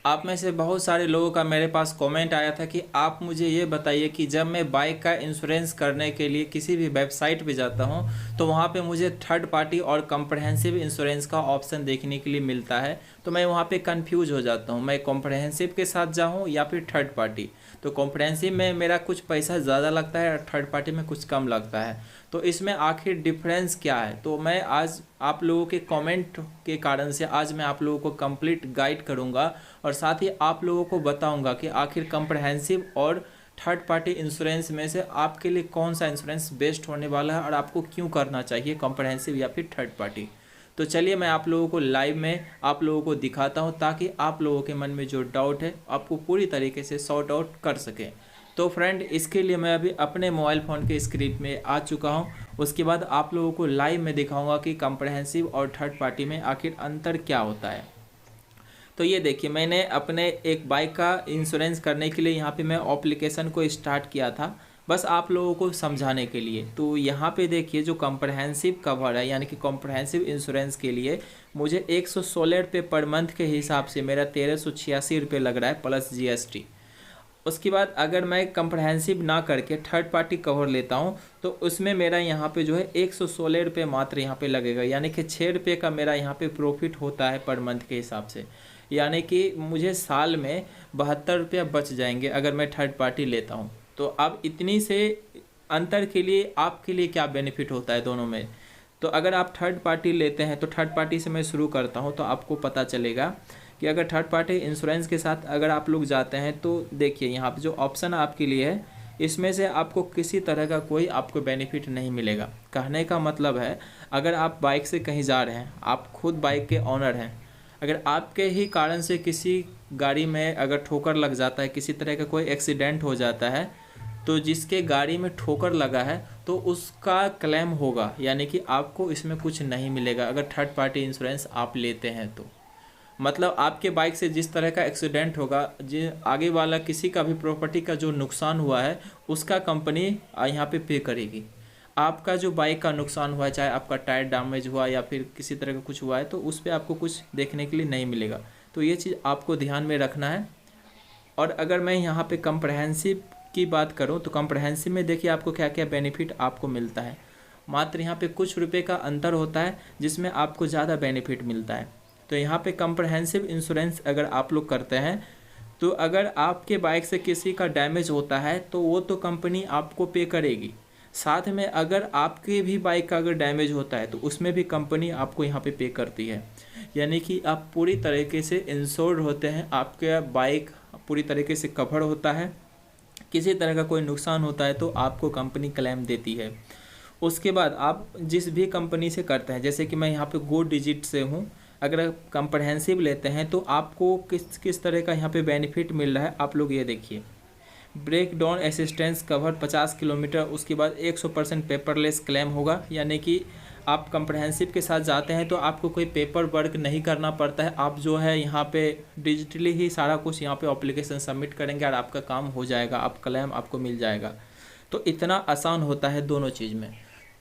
आप में से बहुत सारे लोगों का मेरे पास कमेंट आया था कि आप मुझे ये बताइए कि जब मैं बाइक का इंश्योरेंस करने के लिए किसी भी वेबसाइट पे जाता हूँ तो वहाँ पे मुझे थर्ड पार्टी और कॉम्प्रहेंसिव इंश्योरेंस का ऑप्शन देखने के लिए मिलता है। तो मैं वहाँ पे कंफ्यूज हो जाता हूँ, मैं कॉम्प्रहेंसिव के साथ जाऊँ या फिर थर्ड पार्टी। तो कॉम्प्रहेंसिव में मेरा कुछ पैसा ज़्यादा लगता है और थर्ड पार्टी में कुछ कम लगता है। तो इसमें आखिर डिफरेंस क्या है, तो मैं आज आप लोगों के कमेंट के कारण से आज मैं आप लोगों को कंप्लीट गाइड करूंगा और साथ ही आप लोगों को बताऊंगा कि आखिर कॉम्प्रहेंसिव और थर्ड पार्टी इंश्योरेंस में से आपके लिए कौन सा इंश्योरेंस बेस्ट होने वाला है और आपको क्यों करना चाहिए, कॉम्प्रहेंसिव या फिर थर्ड पार्टी। तो चलिए मैं आप लोगों को लाइव में आप लोगों को दिखाता हूं ताकि आप लोगों के मन में जो डाउट है आपको पूरी तरीके से सॉर्ट आउट कर सकें। तो फ्रेंड, इसके लिए मैं अभी अपने मोबाइल फ़ोन के स्क्रीन में आ चुका हूं। उसके बाद आप लोगों को लाइव में दिखाऊंगा कि कॉम्प्रहेंसिव और थर्ड पार्टी में आखिर अंतर क्या होता है। तो ये देखिए, मैंने अपने एक बाइक का इंश्योरेंस करने के लिए यहाँ पे मैं एप्लीकेशन को स्टार्ट किया था, बस आप लोगों को समझाने के लिए। तो यहाँ पे देखिए जो कॉम्प्रहेंसिव कवर है यानी कि कॉम्प्रहेंसिव इंश्योरेंस के लिए मुझे 116 रुपये पर मंथ के हिसाब से मेरा 1386 रुपये लग रहा है प्लस GST। उसके बाद अगर मैं कॉम्प्रहेंसिव ना करके थर्ड पार्टी कवर लेता हूँ तो उसमें मेरा यहाँ पे जो है 116 रुपये मात्र यहाँ पे लगेगा, यानी कि 6 रुपये का मेरा यहाँ पे प्रॉफिट होता है पर मंथ के हिसाब से। यानी कि मुझे साल में 72 रुपया बच जाएंगे अगर मैं थर्ड पार्टी लेता हूँ। तो अब इतनी से अंतर के लिए आपके लिए क्या बेनिफिट होता है दोनों में। तो अगर आप थर्ड पार्टी लेते हैं तो थर्ड पार्टी से मैं शुरू करता हूँ तो आपको पता चलेगा कि अगर थर्ड पार्टी इंश्योरेंस के साथ अगर आप लोग जाते हैं तो देखिए यहाँ पे जो ऑप्शन आपके लिए है इसमें से आपको किसी तरह का कोई आपको बेनिफिट नहीं मिलेगा। कहने का मतलब है, अगर आप बाइक से कहीं जा रहे हैं, आप खुद बाइक के ऑनर हैं, अगर आपके ही कारण से किसी गाड़ी में अगर ठोकर लग जाता है, किसी तरह का कोई एक्सीडेंट हो जाता है, तो जिसके गाड़ी में ठोकर लगा है तो उसका क्लेम होगा, यानी कि आपको इसमें कुछ नहीं मिलेगा अगर थर्ड पार्टी इंश्योरेंस आप लेते हैं तो। मतलब आपके बाइक से जिस तरह का एक्सीडेंट होगा, जो आगे वाला किसी का भी प्रॉपर्टी का जो नुकसान हुआ है उसका कंपनी यहाँ पे करेगी। आपका जो बाइक का नुकसान हुआ है, चाहे आपका टायर डैमेज हुआ या फिर किसी तरह का कुछ हुआ है, तो उस पर आपको कुछ देखने के लिए नहीं मिलेगा। तो ये चीज़ आपको ध्यान में रखना है। और अगर मैं यहाँ पे कॉम्प्रहेंसिव की बात करूँ तो कॉम्प्रहेंसिव में देखिए आपको क्या क्या बेनिफिट आपको मिलता है। मात्र यहाँ पे कुछ रुपए का अंतर होता है जिसमें आपको ज़्यादा बेनिफिट मिलता है। तो यहाँ पे कॉम्प्रहेंसिव इंश्योरेंस अगर आप लोग करते हैं तो अगर आपके बाइक से किसी का डैमेज होता है तो वो तो कंपनी आपको पे करेगी। साथ में अगर आपके भी बाइक का अगर डैमेज होता है तो उसमें भी कंपनी आपको यहाँ पे करती है। यानी कि आप पूरी तरीके से इंश्योर्ड होते हैं, आपका बाइक पूरी तरीके से कवर होता है। किसी तरह का कोई नुकसान होता है तो आपको कंपनी क्लेम देती है। उसके बाद आप जिस भी कंपनी से करते हैं, जैसे कि मैं यहाँ पे गो डिजिट से हूँ, अगर कॉम्प्रहेंसिव लेते हैं तो आपको किस किस तरह का यहाँ पे बेनिफिट मिल रहा है आप लोग ये देखिए। Breakdown assistance cover 50 kilometre, उसके बाद 100% पेपरलेस क्लेम होगा। यानी कि आप कॉम्प्रहेंसिव के साथ जाते हैं तो आपको कोई पेपर वर्क नहीं करना पड़ता है, आप जो है यहाँ पे डिजिटली ही सारा कुछ यहाँ पे एप्लीकेशन सबमिट करेंगे और आपका काम हो जाएगा, आप क्लेम आपको मिल जाएगा। तो इतना आसान होता है दोनों चीज़ में।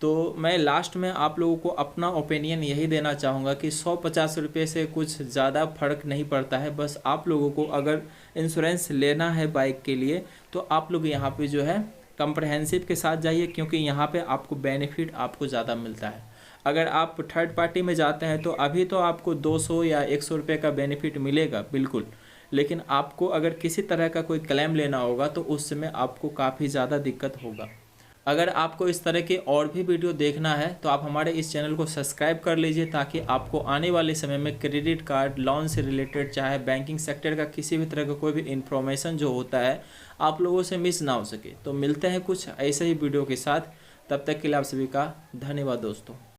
तो मैं लास्ट में आप लोगों को अपना ओपिनियन यही देना चाहूँगा कि 150 रुपये से कुछ ज़्यादा फ़र्क नहीं पड़ता है। बस आप लोगों को अगर इंश्योरेंस लेना है बाइक के लिए तो आप लोग यहाँ पे जो है कॉम्प्रहेंसिव के साथ जाइए, क्योंकि यहाँ पे आपको बेनिफिट आपको ज़्यादा मिलता है। अगर आप थर्ड पार्टी में जाते हैं तो अभी तो आपको 200 या 100 रुपये का बेनिफिट मिलेगा बिल्कुल, लेकिन आपको अगर किसी तरह का कोई क्लेम लेना होगा तो उस समय आपको काफ़ी ज़्यादा दिक्कत होगा। अगर आपको इस तरह के और भी वीडियो देखना है तो आप हमारे इस चैनल को सब्सक्राइब कर लीजिए, ताकि आपको आने वाले समय में क्रेडिट कार्ड, लोन से रिलेटेड, चाहे बैंकिंग सेक्टर का किसी भी तरह का कोई भी इन्फॉर्मेशन जो होता है आप लोगों से मिस ना हो सके। तो मिलते हैं कुछ ऐसे ही वीडियो के साथ, तब तक के लिए आप सभी का धन्यवाद दोस्तों।